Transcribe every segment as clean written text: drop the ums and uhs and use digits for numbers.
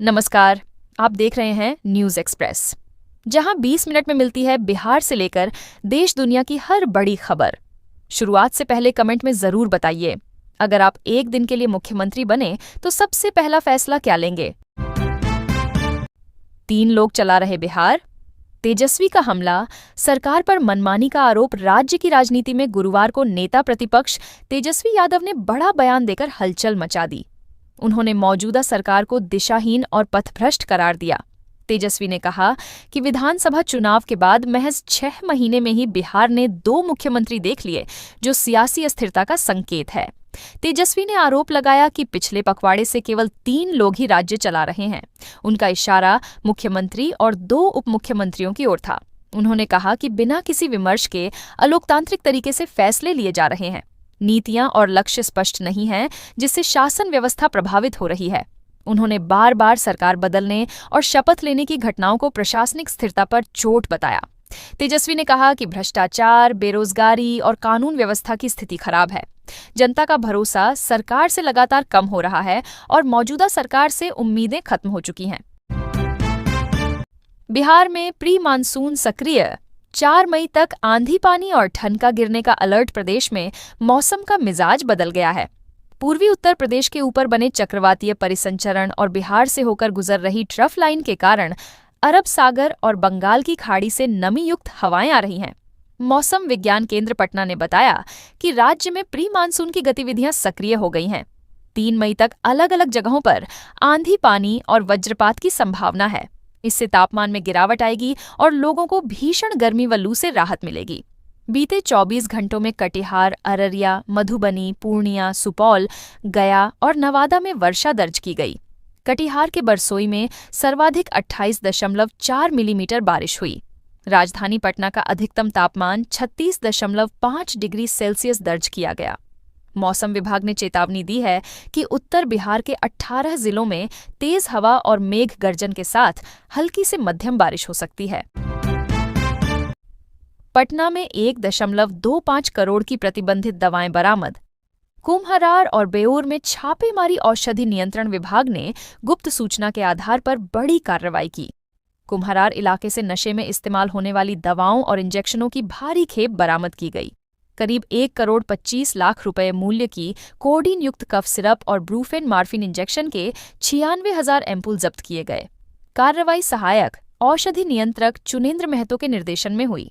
नमस्कार। आप देख रहे हैं न्यूज़ एक्सप्रेस, जहां 20 मिनट में मिलती है बिहार से लेकर देश दुनिया की हर बड़ी खबर। शुरुआत से पहले कमेंट में जरूर बताइए, अगर आप एक दिन के लिए मुख्यमंत्री बने तो सबसे पहला फैसला क्या लेंगे? 3 लोग चला रहे बिहार। तेजस्वी का हमला, सरकार पर मनमानी का आरोप। राज्य की राजनीति में गुरुवार को नेता प्रतिपक्ष तेजस्वी यादव ने बड़ा बयान देकर हलचल मचा दी। उन्होंने मौजूदा सरकार को दिशाहीन और पथभ्रष्ट करार दिया। तेजस्वी ने कहा कि विधानसभा चुनाव के बाद महज 6 महीने में ही बिहार ने 2 मुख्यमंत्री देख लिए, जो सियासी अस्थिरता का संकेत है। तेजस्वी ने आरोप लगाया कि पिछले पखवाड़े से केवल 3 लोग ही राज्य चला रहे हैं। उनका इशारा मुख्यमंत्री और 2 उप मुख्यमंत्रियों की ओर था। उन्होंने कहा कि बिना किसी विमर्श के अलोकतांत्रिक तरीके से फैसले लिए जा रहे हैं। नीतियां और लक्ष्य स्पष्ट नहीं हैं, जिससे शासन व्यवस्था प्रभावित हो रही है। उन्होंने बार बार सरकार बदलने और शपथ लेने की घटनाओं को प्रशासनिक स्थिरता पर चोट बताया। तेजस्वी ने कहा कि भ्रष्टाचार, बेरोजगारी और कानून व्यवस्था की स्थिति खराब है। जनता का भरोसा सरकार से लगातार कम हो रहा है और मौजूदा सरकार से उम्मीदें खत्म हो चुकी हैं। बिहार में प्री मानसून सक्रिय। 4 मई तक आंधी पानी और ठनका गिरने का अलर्ट। प्रदेश में मौसम का मिजाज बदल गया है। पूर्वी उत्तर प्रदेश के ऊपर बने चक्रवातीय परिसंचरण और बिहार से होकर गुजर रही ट्रफ लाइन के कारण अरब सागर और बंगाल की खाड़ी से नमी युक्त हवाएं आ रही हैं। मौसम विज्ञान केंद्र पटना ने बताया कि राज्य में प्री मानसून की गतिविधियां सक्रिय हो गई हैं। 3 मई तक अलग अलग जगहों पर आंधी पानी और वज्रपात की संभावना है। इससे तापमान में गिरावट आएगी और लोगों को भीषण गर्मी व लू से राहत मिलेगी। बीते 24 घंटों में कटिहार, अररिया, मधुबनी, पूर्णिया, सुपौल, गया और नवादा में वर्षा दर्ज की गई। कटिहार के बरसोई में सर्वाधिक 28.4 मिलीमीटर बारिश हुई। राजधानी पटना का अधिकतम तापमान 36.5 डिग्री सेल्सियस दर्ज किया गया। मौसम विभाग ने चेतावनी दी है कि उत्तर बिहार के 18 जिलों में तेज हवा और मेघ गर्जन के साथ हल्की से मध्यम बारिश हो सकती है। पटना में 1.25 करोड़ की प्रतिबंधित दवाएं बरामद। कुम्हरार और बेऊर में छापेमारी। औषधि नियंत्रण विभाग ने गुप्त सूचना के आधार पर बड़ी कार्रवाई की। कुम्हरार इलाके से नशे में इस्तेमाल होने वाली दवाओं और इंजेक्शनों की भारी खेप बरामद की गई। करीब 1,25,00,000 रुपए मूल्य की कोडीन युक्त कफ सिरप और ब्रूफेन मार्फिन इंजेक्शन के 96,000 एम्पुल जब्त किए गए। कार्रवाई सहायक औषधि नियंत्रक चुनेंद्र महतो के निर्देशन में हुई।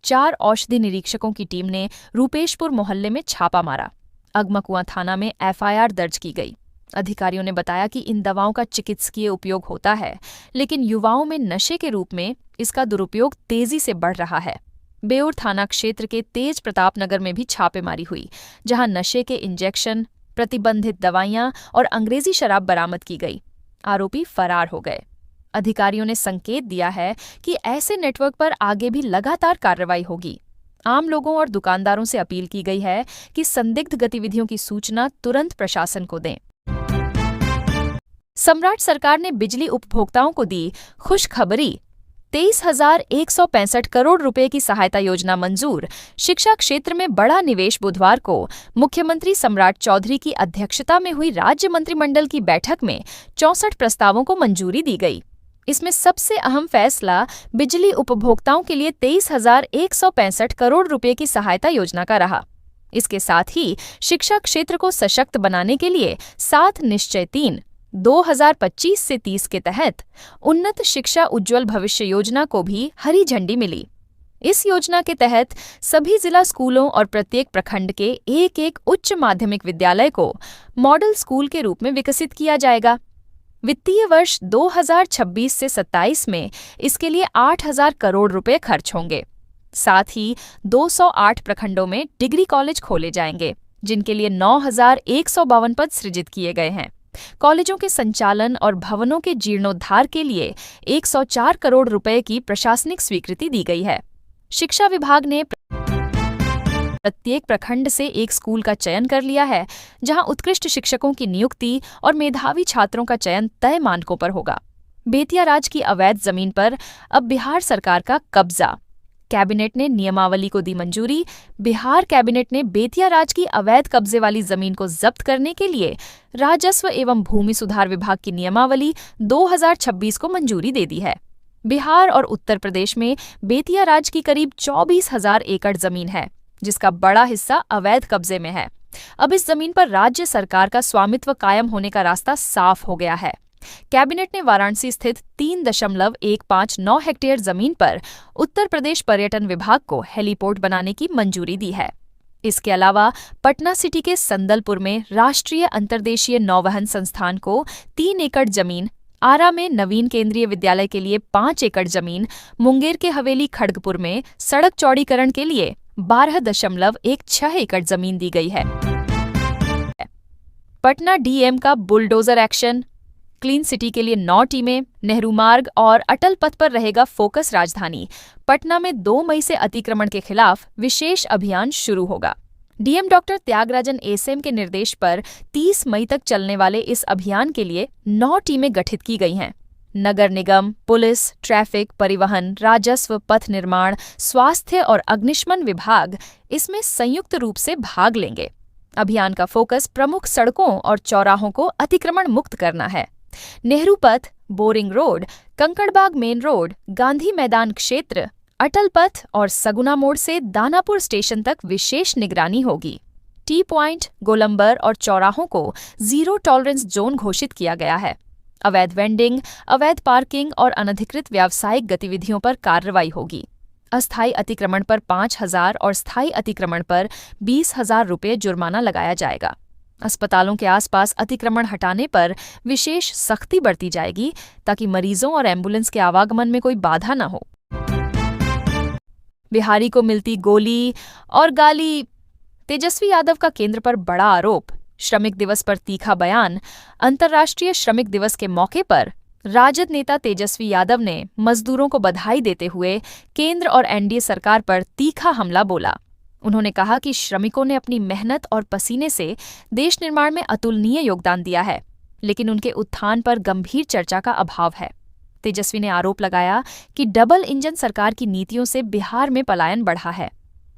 4 औषधि निरीक्षकों की टीम ने रूपेशपुर मोहल्ले में छापा मारा। अगमकुआं थाना में FIR दर्ज की गई। अधिकारियों ने बताया कि इन दवाओं का चिकित्सकीय उपयोग होता है, लेकिन युवाओं में नशे के रूप में इसका दुरुपयोग तेजी से बढ़ रहा है। बेऊर थाना क्षेत्र के तेज प्रताप नगर में भी छापेमारी हुई, जहां नशे के इंजेक्शन, प्रतिबंधित दवाइयां और अंग्रेजी शराब बरामद की गई। आरोपी फरार हो गए। अधिकारियों ने संकेत दिया है कि ऐसे नेटवर्क पर आगे भी लगातार कार्रवाई होगी। आम लोगों और दुकानदारों से अपील की गई है कि संदिग्ध गतिविधियों की सूचना तुरंत प्रशासन को दें। सम्राट सरकार ने बिजली उपभोक्ताओं को दी खुशखबरी। 23,165 करोड़ रुपए की सहायता योजना मंजूर। शिक्षा क्षेत्र में बड़ा निवेश। बुधवार को मुख्यमंत्री सम्राट चौधरी की अध्यक्षता में हुई राज्य मंत्रिमंडल की बैठक में 64 प्रस्तावों को मंजूरी दी गई। इसमें सबसे अहम फैसला बिजली उपभोक्ताओं के लिए 23,165 करोड़ रुपए की सहायता योजना का रहा। इसके साथ ही शिक्षा क्षेत्र को सशक्त बनाने के लिए 7 निश्चय 3 2025 से 30 के तहत उन्नत शिक्षा उज्ज्वल भविष्य योजना को भी हरी झंडी मिली। इस योजना के तहत सभी जिला स्कूलों और प्रत्येक प्रखंड के एक उच्च माध्यमिक विद्यालय को मॉडल स्कूल के रूप में विकसित किया जाएगा। वित्तीय वर्ष 2026 से 27 में इसके लिए 8,000 करोड़ रुपए खर्च होंगे। साथ ही 208 प्रखंडों में डिग्री कॉलेज खोले जाएंगे, जिनके लिए 9,152 पद सृजित किए गए हैं। कॉलेजों के संचालन और भवनों के जीर्णोद्धार के लिए 104 करोड़ रुपए की प्रशासनिक स्वीकृति दी गई है। शिक्षा विभाग ने प्रत्येक प्रखंड से एक स्कूल का चयन कर लिया है, जहां उत्कृष्ट शिक्षकों की नियुक्ति और मेधावी छात्रों का चयन तय मानकों पर होगा। बेतिया राज की अवैध जमीन पर अब बिहार सरकार का कब्जा। कैबिनेट ने नियमावली को दी मंजूरी। बिहार कैबिनेट ने बेतिया राज की अवैध कब्जे वाली जमीन को जब्त करने के लिए राजस्व एवं भूमि सुधार विभाग की नियमावली 2026 को मंजूरी दे दी है। बिहार और उत्तर प्रदेश में बेतिया राज की करीब 24,000 एकड़ जमीन है, जिसका बड़ा हिस्सा अवैध कब्जे में है। अब इस जमीन पर राज्य सरकार का स्वामित्व कायम होने का रास्ता साफ हो गया है। कैबिनेट ने वाराणसी स्थित 3.159 हेक्टेयर जमीन पर उत्तर प्रदेश पर्यटन विभाग को हेलीपोर्ट बनाने की मंजूरी दी है। इसके अलावा पटना सिटी के संदलपुर में राष्ट्रीय अंतर्देशीय नौवहन संस्थान को 3 एकड़ जमीन, आरा में नवीन केंद्रीय विद्यालय के लिए 5 एकड़ जमीन, मुंगेर के हवेली खड़गपुर में सड़क चौड़ीकरण के लिए 12.16 एकड़ जमीन दी गई है। पटना डीएम का बुलडोजर एक्शन, क्लीन सिटी के लिए 9 टीमें, नेहरू मार्ग और अटल पथ पर रहेगा फोकस राजधानी। पटना में 2 मई से अतिक्रमण के खिलाफ विशेष अभियान शुरू होगा। डीएम डॉक्टर त्यागराजन एसएम के निर्देश पर 30 मई तक चलने वाले इस अभियान के लिए 9 टीमें गठित की गई हैं। नगर निगम, पुलिस, ट्रैफिक, परिवहन, राजस्व, पथ निर्माण, स्वास्थ्य और अग्निशमन विभाग इसमें संयुक्त रूप से भाग लेंगे। अभियान का फोकस प्रमुख सड़कों और चौराहों को अतिक्रमण मुक्त करना है। नेहरू पथ, boring road, Kankarbagh main road, Gandhi मैदान क्षेत्र, अटल पथ और सगुना मोड़ से दानापुर स्टेशन तक विशेष निगरानी होगी। टी पॉइंट, गोलंबर और चौराहों को जीरो टॉलरेंस जोन घोषित किया गया है। अवैध वेंडिंग, अवैध पार्किंग और अनधिकृत व्यावसायिक गतिविधियों पर कार्रवाई होगी। अस्थायी अतिक्रमण पर 5,000 और स्थायी अतिक्रमण पर 20,000 रुपये जुर्माना लगाया जाएगा। अस्पतालों के आसपास अतिक्रमण हटाने पर विशेष सख्ती बरती जाएगी ताकि मरीजों और एम्बुलेंस के आवागमन में कोई बाधा न हो। बिहारी को मिलती गोली और गाली, तेजस्वी यादव का केंद्र पर बड़ा आरोप। श्रमिक दिवस पर तीखा बयान। अंतर्राष्ट्रीय श्रमिक दिवस के मौके पर राजद नेता तेजस्वी यादव ने मजदूरों को बधाई देते हुए केंद्र और एनडीए सरकार पर तीखा हमला बोला। उन्होंने कहा कि श्रमिकों ने अपनी मेहनत और पसीने से देश निर्माण में अतुलनीय योगदान दिया है, लेकिन उनके उत्थान पर गंभीर चर्चा का अभाव है। तेजस्वी ने आरोप लगाया कि डबल इंजन सरकार की नीतियों से बिहार में पलायन बढ़ा है।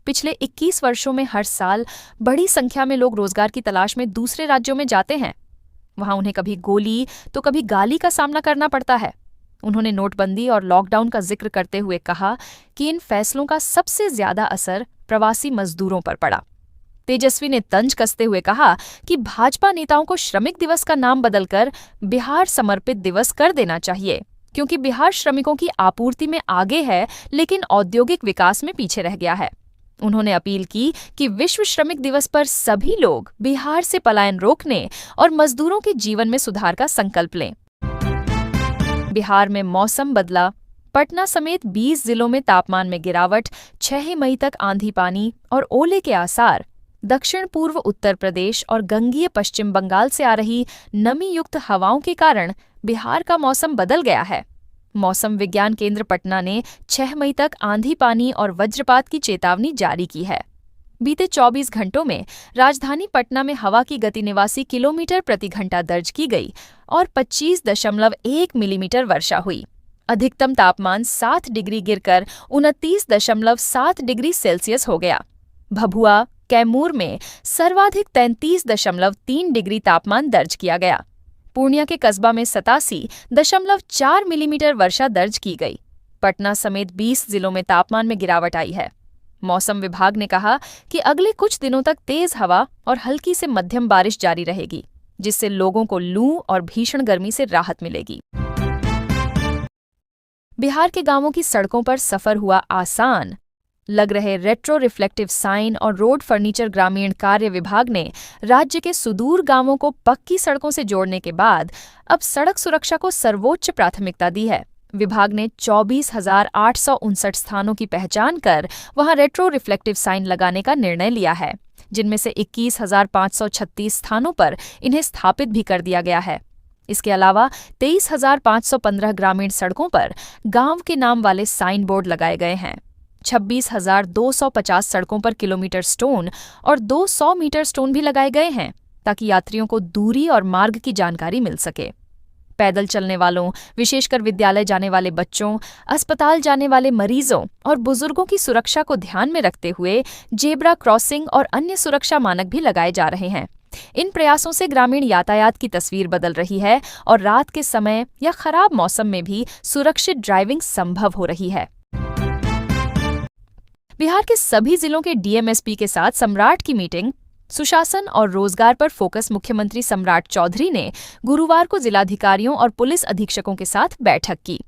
पिछले 21 वर्षों में हर साल बड़ी संख्या में लोग रोजगार की तलाश में दूसरे राज्यों में जाते हैं। वहां उन्हें कभी गोली तो कभी गाली का सामना करना पड़ता है। उन्होंने नोटबंदी और लॉकडाउन का जिक्र करते हुए कहा कि इन फैसलों का सबसे ज्यादा असर प्रवासी मजदूरों पर पड़ा। तेजस्वी ने तंज कसते हुए कहा कि भाजपा नेताओं को श्रमिक दिवस का नाम बदलकर बिहार समर्पित दिवस कर देना चाहिए, क्योंकि बिहार श्रमिकों की आपूर्ति में आगे है लेकिन औद्योगिक विकास में पीछे रह गया है। उन्होंने अपील की कि विश्व श्रमिक दिवस पर सभी लोग बिहार से पलायन रोकने और मजदूरों के जीवन में सुधार का संकल्प लें। बिहार में मौसम बदला। पटना समेत 20 जिलों में तापमान में गिरावट। 6 मई तक आंधी पानी और ओले के आसार। दक्षिण पूर्व उत्तर प्रदेश और गंगीय पश्चिम बंगाल से आ रही नमी युक्त हवाओं के कारण बिहार का मौसम बदल गया है। मौसम विज्ञान केंद्र पटना ने 6 मई तक आंधी पानी और वज्रपात की चेतावनी जारी की है। बीते 24 घंटों में राजधानी पटना में हवा की गति 89 किलोमीटर प्रति घंटा दर्ज की गई और 25.1 मिलीमीटर वर्षा हुई। अधिकतम तापमान 7 डिग्री गिरकर 29.7 डिग्री सेल्सियस हो गया। भभुआ, कैमूर में सर्वाधिक 33.3 डिग्री तापमान दर्ज किया गया। पूर्णिया के कस्बा में 87.4 मिलीमीटर वर्षा दर्ज की गई। पटना समेत 20 जिलों में तापमान में गिरावट आई है। मौसम विभाग ने कहा कि अगले कुछ दिनों तक तेज हवा और हल्की से मध्यम बारिश जारी रहेगी, जिससे लोगों को लू और भीषण गर्मी से राहत मिलेगी। बिहार के गांवों की सड़कों पर सफर हुआ आसान। लग रहे रेट्रो रिफ्लेक्टिव साइन और रोड फर्नीचर ग्रामीण कार्य विभाग ने राज्य के सुदूर गांवों को पक्की सड़कों से जोड़ने के बाद अब सड़क सुरक्षा को सर्वोच्च प्राथमिकता दी है। विभाग ने 24,859 स्थानों की पहचान कर वहां रेट्रो रिफ्लेक्टिव साइन लगाने का निर्णय लिया है, जिनमें से 21,536 स्थानों पर इन्हें स्थापित भी कर दिया गया है। इसके अलावा 23,515 ग्रामीण सड़कों पर गांव के नाम वाले साइन बोर्ड लगाए गए हैं। 26,250 सड़कों पर किलोमीटर स्टोन और 200 मीटर स्टोन भी लगाए गए हैं, ताकि यात्रियों को दूरी और मार्ग की जानकारी मिल सके। पैदल चलने वालों, विशेषकर विद्यालय जाने वाले बच्चों, अस्पताल जाने वाले मरीजों और बुजुर्गों की सुरक्षा को ध्यान में रखते हुए जेब्रा क्रॉसिंग और अन्य सुरक्षा मानक भी लगाए जा रहे हैं। इन प्रयासों से ग्रामीण यातायात की तस्वीर बदल रही है और रात के समय या खराब मौसम में भी सुरक्षित ड्राइविंग संभव हो रही है। बिहार के सभी जिलों के डीएमएसपी के साथ सम्राट की मीटिंग, सुशासन और रोजगार पर फोकस मुख्यमंत्री सम्राट चौधरी ने गुरुवार को जिलाधिकारियों और पुलिस अधीक्षकों के साथ बैठक की।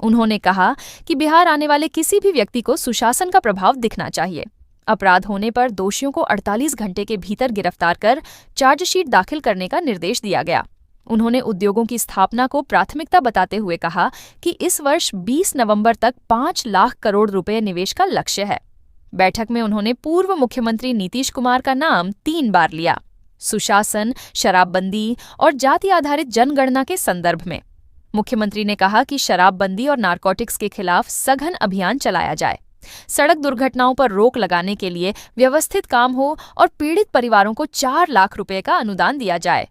उन्होंने कहा कि बिहार आने वाले किसी भी व्यक्ति को सुशासन का प्रभाव दिखना चाहिए। अपराध होने पर दोषियों को 48 घंटे के भीतर गिरफ्तार कर चार्जशीट दाखिल करने का निर्देश दिया गया। उन्होंने उद्योगों की स्थापना को प्राथमिकता बताते हुए कहा कि इस वर्ष 20 नवंबर तक 5 लाख करोड़ रुपए निवेश का लक्ष्य है। बैठक में उन्होंने पूर्व मुख्यमंत्री नीतीश कुमार का नाम 3 बार लिया, सुशासन, शराबबंदी और जाति आधारित जनगणना के संदर्भ में। मुख्यमंत्री ने कहा कि शराबबंदी और नारकोटिक्स के खिलाफ सघन अभियान चलाया जाए, सड़क दुर्घटनाओं पर रोक लगाने के लिए व्यवस्थित काम हो और पीड़ित परिवारों को 4 लाख रुपए का अनुदान दिया जाए।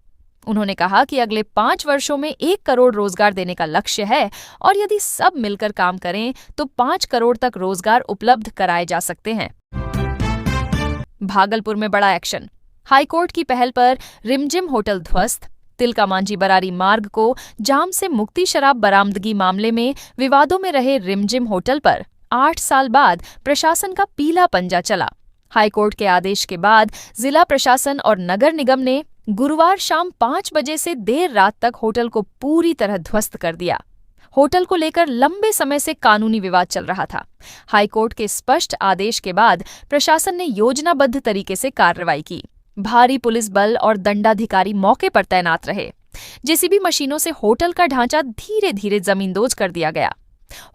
उन्होंने कहा कि अगले 5 वर्षों में 1 करोड़ रोजगार देने का लक्ष्य है और यदि सब मिलकर काम करें तो 5 करोड़ तक रोजगार उपलब्ध कराए जा सकते हैं। भागलपुर में बड़ा एक्शन। हाईकोर्ट की पहल पर रिमझिम होटल ध्वस्त। तिलका मांझी बरारी मार्ग को जाम से मुक्ति शराब बरामदगी मामले में विवादों में रहे रिमझिम होटल पर 8 साल बाद प्रशासन का पीला पंजा चला। हाईकोर्ट के आदेश के बाद जिला प्रशासन और नगर निगम ने गुरुवार शाम 5 बजे से देर रात तक होटल को पूरी तरह ध्वस्त कर दिया। होटल को लेकर लंबे समय से कानूनी विवाद चल रहा था। हाईकोर्ट के स्पष्ट आदेश के बाद प्रशासन ने योजनाबद्ध तरीके से कार्रवाई की। भारी पुलिस बल और दंडाधिकारी मौके पर तैनात रहे। जेसीबी मशीनों से होटल का ढांचा धीरे धीरे जमींदोज कर दिया गया।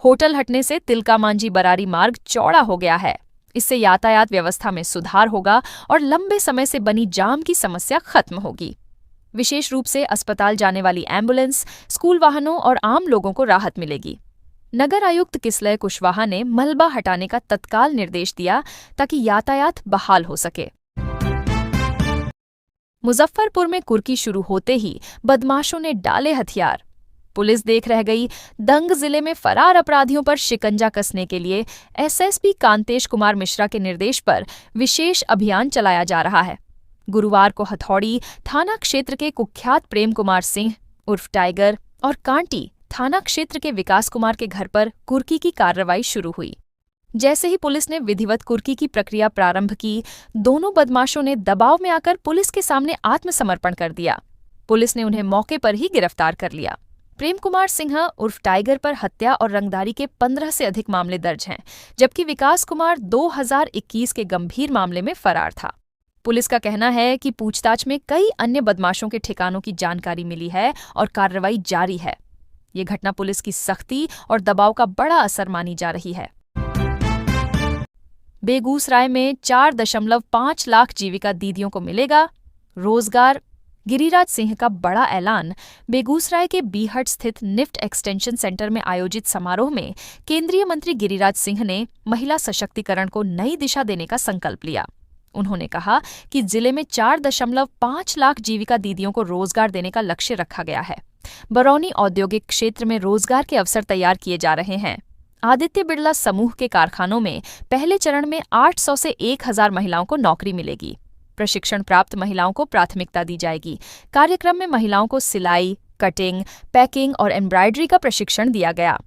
होटल हटने से तिलका मांझी बरारी मार्ग चौड़ा हो गया है। इससे यातायात व्यवस्था में सुधार होगा और लंबे समय से बनी जाम की समस्या खत्म होगी। विशेष रूप से अस्पताल जाने वाली एम्बुलेंस, स्कूल वाहनों और आम लोगों को राहत मिलेगी। नगर आयुक्त किसलय कुशवाहा ने मलबा हटाने का तत्काल निर्देश दिया ताकि यातायात बहाल हो सके। मुजफ्फरपुर में कुर्की शुरू होते ही बदमाशों ने डाले हथियार। पुलिस देख रह गई। दंग जिले में फरार अपराधियों पर शिकंजा कसने के लिए एसएसपी कांतेश कुमार मिश्रा के निर्देश पर विशेष अभियान चलाया जा रहा है। गुरुवार को हथौड़ी थाना क्षेत्र के कुख्यात प्रेम कुमार सिंह उर्फ टाइगर और कांटी थाना क्षेत्र के विकास कुमार के घर पर कुर्की की कार्रवाई शुरू हुई। जैसे ही पुलिस ने विधिवत कुर्की की प्रक्रिया प्रारंभ की, दोनों बदमाशों ने दबाव में आकर पुलिस के सामने आत्मसमर्पण कर दिया। पुलिस ने उन्हें मौके पर ही गिरफ्तार कर लिया। प्रेम कुमार सिंह उर्फ टाइगर पर हत्या और रंगदारी के 15 से अधिक मामले दर्ज हैं, जबकि विकास कुमार 2021 के गंभीर मामले में फरार था। पुलिस का कहना है कि पूछताछ में कई अन्य बदमाशों के ठिकानों की जानकारी मिली है और कार्रवाई जारी है। ये घटना पुलिस की सख्ती और दबाव का बड़ा असर मानी जा रही है। बेगूसराय में 4.5 लाख जीविका दीदियों को मिलेगा रोजगार। गिरिराज सिंह का बड़ा ऐलान। बेगूसराय के बीहट स्थित निफ्ट एक्सटेंशन सेंटर में आयोजित समारोह में केंद्रीय मंत्री गिरिराज सिंह ने महिला सशक्तिकरण को नई दिशा देने का संकल्प लिया। उन्होंने कहा कि जिले में 4.5 लाख जीविका दीदियों को रोजगार देने का लक्ष्य रखा गया है। बरौनी औद्योगिक क्षेत्र में रोजगार के अवसर तैयार किए जा रहे हैं। आदित्य बिड़ला समूह के कारखानों में पहले चरण में 800 से 1000 महिलाओं को नौकरी मिलेगी। प्रशिक्षण प्राप्त महिलाओं को प्राथमिकता दी जाएगी। कार्यक्रम में महिलाओं को सिलाई, कटिंग, पैकिंग और एम्ब्रॉयडरी का प्रशिक्षण दिया गया।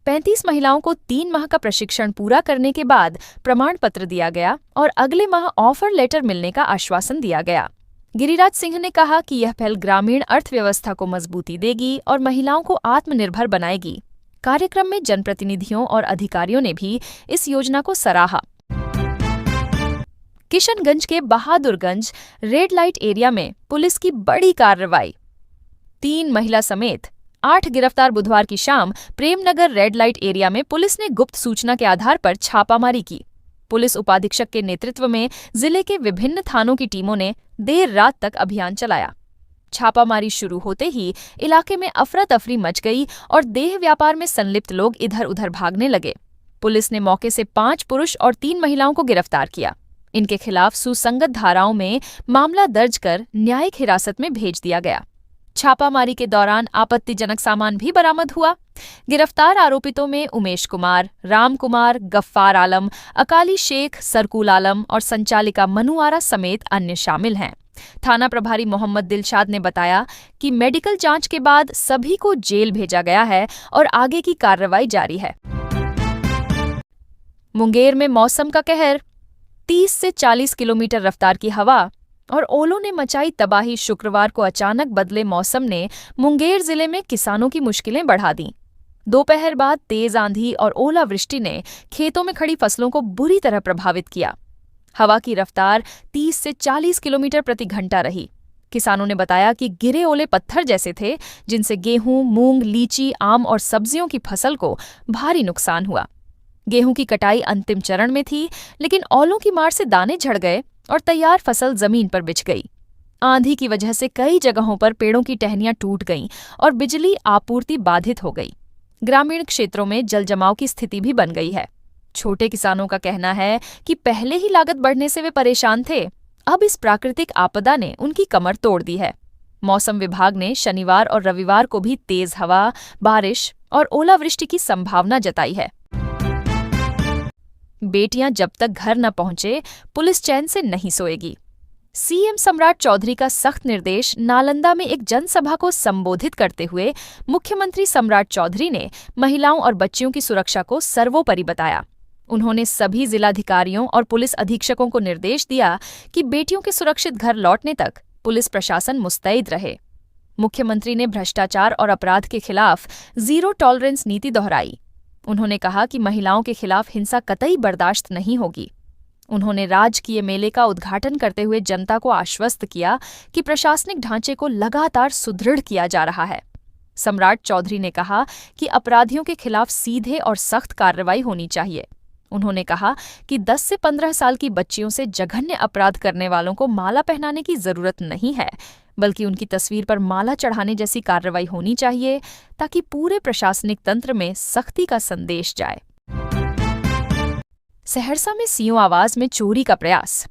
35 महिलाओं को 3 माह का प्रशिक्षण पूरा करने के बाद प्रमाण पत्र दिया गया और अगले माह ऑफर लेटर मिलने का आश्वासन दिया गया। गिरिराज सिंह ने कहा कि यह पहल ग्रामीण अर्थव्यवस्था को मजबूती देगी और महिलाओं को आत्मनिर्भर बनाएगी। कार्यक्रम में जनप्रतिनिधियों और अधिकारियों ने भी इस योजना को सराहा। किशनगंज के बहादुरगंज रेड लाइट एरिया में पुलिस की बड़ी कार्रवाई। 3 महिला समेत 8 गिरफ्तार। बुधवार की शाम प्रेमनगर रेड लाइट एरिया में पुलिस ने गुप्त सूचना के आधार पर छापामारी की। पुलिस उपाधीक्षक के नेतृत्व में जिले के विभिन्न थानों की टीमों ने देर रात तक अभियान चलाया। छापामारी शुरू होते ही इलाके में अफरा तफरी मच गई और देह व्यापार में संलिप्त लोग इधर उधर भागने लगे। पुलिस ने मौके से 5 पुरुष और 3 महिलाओं को गिरफ्तार किया। इनके खिलाफ सुसंगत धाराओं में मामला दर्ज कर न्यायिक हिरासत में भेज दिया गया। छापामारी के दौरान आपत्तिजनक सामान भी बरामद हुआ। गिरफ्तार आरोपितों में उमेश कुमार, राम कुमार, गफ्फार आलम, अकाली शेख, सरकुल आलम और संचालिका मनु आरा समेत अन्य शामिल हैं। थाना प्रभारी मोहम्मद दिलशाद ने बताया कि मेडिकल जांच के बाद सभी को जेल भेजा गया है और आगे की कार्रवाई जारी है। मुंगेर में मौसम का कहर, 30 से 40 किलोमीटर रफ्तार की हवा और ओलों ने मचाई तबाही। शुक्रवार को अचानक बदले मौसम ने मुंगेर जिले में किसानों की मुश्किलें बढ़ा दी। दोपहर बाद तेज आंधी और ओलावृष्टि ने खेतों में खड़ी फसलों को बुरी तरह प्रभावित किया। हवा की रफ्तार 30 से 40 किलोमीटर प्रति घंटा रही। किसानों ने बताया कि गिरे ओले पत्थर जैसे थे, जिनसे गेहूं, मूंग, लीची, आम और सब्जियों की फसल को भारी नुकसान हुआ। गेहूं की कटाई अंतिम चरण में थी, लेकिन ओलों की मार से दाने झड़ गए और तैयार फसल जमीन पर बिछ गई। आंधी की वजह से कई जगहों पर पेड़ों की टहनियां टूट गईं और बिजली आपूर्ति बाधित हो गई। ग्रामीण क्षेत्रों में जलजमाव की स्थिति भी बन गई है। छोटे किसानों का कहना है कि पहले ही लागत बढ़ने से वे परेशान थे, अब इस प्राकृतिक आपदा ने उनकी कमर तोड़ दी है। मौसम विभाग ने शनिवार और रविवार को भी तेज हवा, बारिश और ओलावृष्टि की संभावना जताई है। बेटियां जब तक घर न पहुंचे, पुलिस चैन से नहीं सोएगी। सीएम सम्राट चौधरी का सख्त निर्देश। नालंदा में एक जनसभा को संबोधित करते हुए मुख्यमंत्री सम्राट चौधरी ने महिलाओं और बच्चियों की सुरक्षा को सर्वोपरि बताया। उन्होंने सभी जिलाधिकारियों और पुलिस अधीक्षकों को निर्देश दिया कि बेटियों के सुरक्षित घर लौटने तक पुलिस प्रशासन मुस्तैद रहे। मुख्यमंत्री ने भ्रष्टाचार और अपराध के खिलाफ जीरो टॉलरेंस नीति दोहराई। उन्होंने कहा कि महिलाओं के खिलाफ हिंसा कतई बर्दाश्त नहीं होगी। उन्होंने राजकीय मेले का उद्घाटन करते हुए जनता को आश्वस्त किया कि प्रशासनिक ढांचे को लगातार सुदृढ़ किया जा रहा है। सम्राट चौधरी ने कहा कि अपराधियों के खिलाफ सीधे और सख्त कार्रवाई होनी चाहिए। उन्होंने कहा कि 10 से 15 साल की बच्चियों से जघन्य अपराध करने वालों को माला पहनाने की जरूरत नहीं है, बल्कि उनकी तस्वीर पर माला चढ़ाने जैसी कार्रवाई होनी चाहिए, ताकि पूरे प्रशासनिक तंत्र में सख्ती का संदेश जाए। सहरसा में सीओ आवास में चोरी का प्रयास।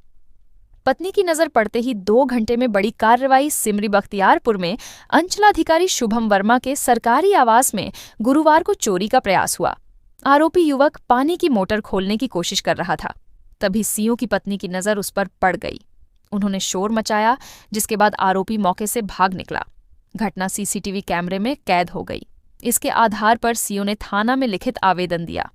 पत्नी की नजर पड़ते ही 2 घंटे में बड़ी कार्रवाई। सिमरी बख्तियारपुर में अंचलाधिकारी शुभम वर्मा के सरकारी आवास में गुरुवार को चोरी का प्रयास हुआ। आरोपी युवक पानी की मोटर खोलने की कोशिश कर रहा था, तभी सीओ की पत्नी की नजर उस पर पड़ गई। उन्होंने शोर मचाया, जिसके बाद आरोपी मौके से भाग निकला। घटना सीसीटीवी कैमरे में कैद हो गई। इसके आधार पर सीओ ने थाना में लिखित आवेदन दिया।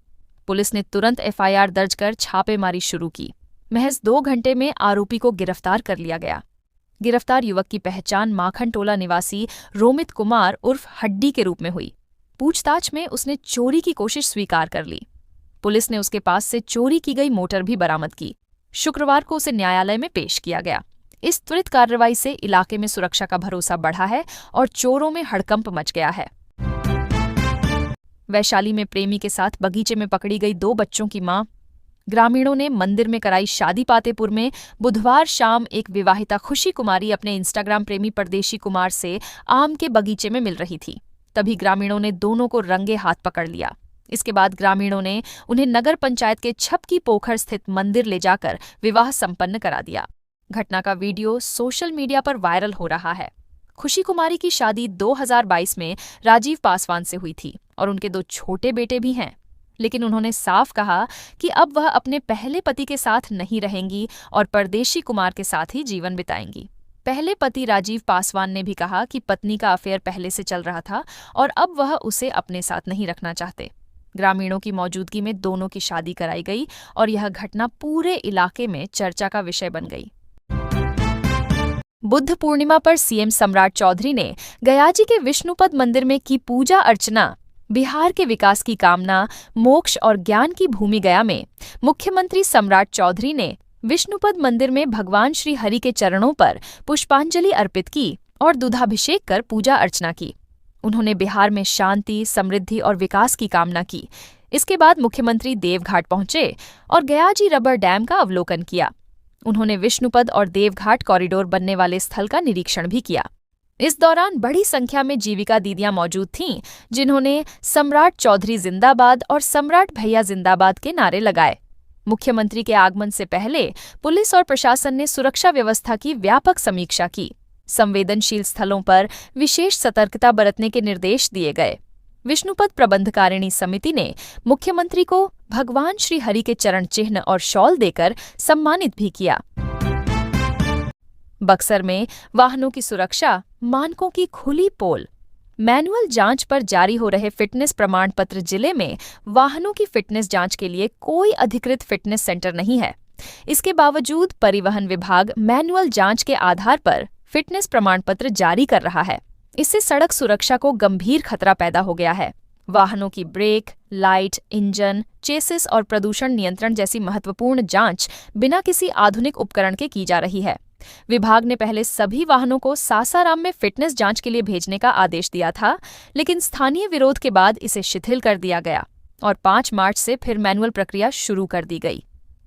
पुलिस ने तुरंत एफआईआर दर्ज कर छापेमारी शुरू की। महज 2 घंटे में आरोपी को गिरफ्तार कर लिया गया। गिरफ्तार युवक की पहचान माखन टोला निवासी रोमित कुमार उर्फ हड्डी के रूप में हुई। पूछताछ में उसने चोरी की कोशिश स्वीकार कर ली। पुलिस ने उसके पास से चोरी की गई मोटर भी बरामद की। शुक्रवार को उसे न्यायालय में पेश किया गया। इस त्वरित कार्रवाई से इलाके में सुरक्षा का भरोसा बढ़ा है और चोरों में हड़कंप मच गया है। वैशाली में प्रेमी के साथ बगीचे में पकड़ी गई 2 बच्चों की मां। ग्रामीणों ने मंदिर में कराई शादी। पातेपुर में बुधवार शाम एक विवाहिता खुशी कुमारी अपने इंस्टाग्राम प्रेमी परदेशी कुमार से आम के बगीचे में मिल रही थी। तभी ग्रामीणों ने दोनों को रंगे हाथ पकड़ लिया। इसके बाद ग्रामीणों ने उन्हें नगर पंचायत के छपकी पोखर स्थित मंदिर ले जाकर विवाह संपन्न करा दिया। घटना का वीडियो सोशल मीडिया पर वायरल हो रहा है। खुशी कुमारी की शादी 2022 में राजीव पासवान से हुई थी और उनके 2 छोटे बेटे भी हैं, लेकिन उन्होंने साफ कहा कि अब वह अपने पहले पति के साथ नहीं रहेंगी और परदेशी कुमार के साथ ही जीवन बिताएंगी। पहले पति राजीव पासवान ने भी कहा कि पत्नी का अफेयर पहले से चल रहा था और अब वह उसे अपने साथ नहीं रखना चाहते। ग्रामीणों की मौजूदगी में दोनों की शादी कराई गई और यह घटना पूरे इलाके में चर्चा का विषय बन गई। बुद्ध पूर्णिमा पर सीएम सम्राट चौधरी ने गयाजी के विष्णुपद मंदिर में की पूजा अर्चना। बिहार के विकास की कामना, मोक्ष और ज्ञान की भूमि गया में मुख्यमंत्री सम्राट चौधरी ने विष्णुपद मंदिर में भगवान श्री हरि के चरणों पर पुष्पांजलि अर्पित की और दूधाभिषेक कर पूजा अर्चना की। उन्होंने बिहार में शांति, समृद्धि और विकास की कामना की। इसके बाद मुख्यमंत्री देवघाट पहुंचे और गयाजी रबर डैम का अवलोकन किया। उन्होंने विष्णुपद और देवघाट कॉरिडोर बनने वाले स्थल का निरीक्षण भी किया। इस दौरान बड़ी संख्या में जीविका दीदियां मौजूद थीं, जिन्होंने सम्राट चौधरी जिंदाबाद और सम्राट भैया जिंदाबाद के नारे लगाए। मुख्यमंत्री के आगमन से पहले पुलिस और प्रशासन ने सुरक्षा व्यवस्था की व्यापक समीक्षा की। संवेदनशील स्थलों पर विशेष सतर्कता बरतने के निर्देश दिए गए। विष्णुपद प्रबंधकारिणी समिति ने मुख्यमंत्री को भगवान श्री हरि के चरण चिन्ह और शॉल देकर सम्मानित भी किया। बक्सर में वाहनों की सुरक्षा, मानकों की खुली पोल। मैनुअल जांच पर जारी हो रहे फिटनेस प्रमाण पत्र जिले में वाहनों की फिटनेस जांच के लिए कोई अधिकृत फिटनेस सेंटर नहीं है। इसके बावजूद परिवहन विभाग मैनुअल जांच के आधार पर फिटनेस प्रमाण पत्र जारी कर रहा है। इससे सड़क सुरक्षा को गंभीर खतरा पैदा हो गया है। वाहनों की ब्रेक, लाइट, इंजन, चेसिस और प्रदूषण नियंत्रण जैसी महत्वपूर्ण जांच बिना किसी आधुनिक उपकरण के की जा रही है। विभाग ने पहले सभी वाहनों को सासाराम में फिटनेस जांच के लिए भेजने का आदेश दिया था, लेकिन स्थानीय विरोध के बाद इसे शिथिल कर दिया गया और 5 मार्च से फिर मैनुअल प्रक्रिया शुरू कर दी गई।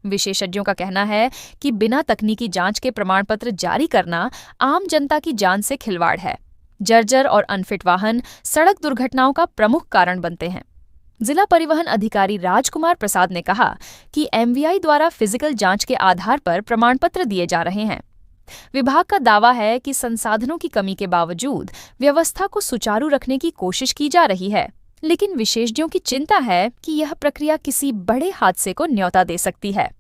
विशेषज्ञों का कहना है कि बिना तकनीकी जांच के प्रमाण पत्र जारी करना आम जनता की जान से खिलवाड़ है। जर्जर और अनफिट वाहन सड़क दुर्घटनाओं का प्रमुख कारण बनते हैं। जिला परिवहन अधिकारी राजकुमार प्रसाद ने कहा कि एमवीआई द्वारा फिजिकल जांच के आधार पर प्रमाण पत्र दिए जा रहे हैं। विभाग का दावा है कि संसाधनों की कमी के बावजूद व्यवस्था को सुचारू रखने की कोशिश की जा रही है, लेकिन विशेषज्ञों की चिंता है कि यह प्रक्रिया किसी बड़े हादसे को न्योता दे सकती है।